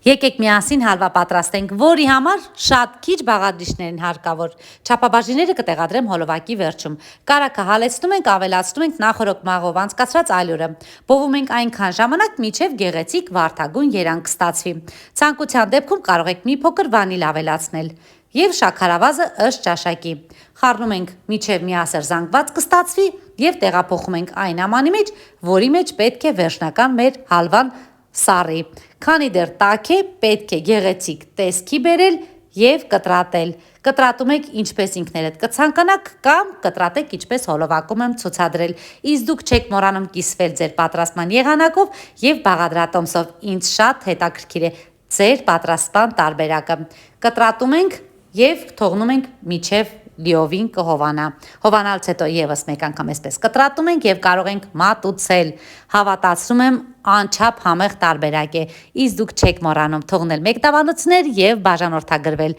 Եկեք միասին հալվա պատրաստենք, որի համար շատ քիչ բաղադրիչներ են հարկավոր։ Չափաբաժինները կտեղադրեմ հոլովակի վերջում։ Կարագը հալեցնում ենք, ավելացնում ենք նախորդ մաղով անցկացրած ալյուրը։ Բովում ենք այնքան ժամանակ, մինչև գեղեցիկ վարդագույն երանգ ստացվի։ Ցանկության դեպքում կարող եք մի փոքր վանիլ ավելացնել եւ շաքարավազը ըստ ճաշակի։ Խառնում ենք մինչև միասր զանգված կստացվի եւ տեղափոխում ենք այն ամանի մեջ, որի մեջ պետք է վերջնական մեր հալվան սառի։ Քանի դեռ տաք է, պետք է գեղեցիկ տեսքի բերել եւ կտրատել։ Կտրատում եք ինչպես ինքներդ կցանկանաք կամ կտրատեք ինչպես հոլովակում եմ ցուցադրել։ Իսկ դուք չեք մոռանում կիսվել ձեր պատրաստման եղանակով եւ բաղադրատոմսով։ Ինձ շատ հետաքրքիր է ձեր պատրաստման տարբերակը։ Կտրատում ենք եւ թողնում ենք միջև լիովին կհովանա։ Հովանալուց հետո եւս մեկ անգամ այսպես կտրատում ենք եւ կարող ենք մատուցել։ Հավատացնում եմ անչափ համեղ տարբերակ է։ Իսկ դուք չեք մոռանում թողնել մեկտավանոցներ եւ բաժանորդագրվել։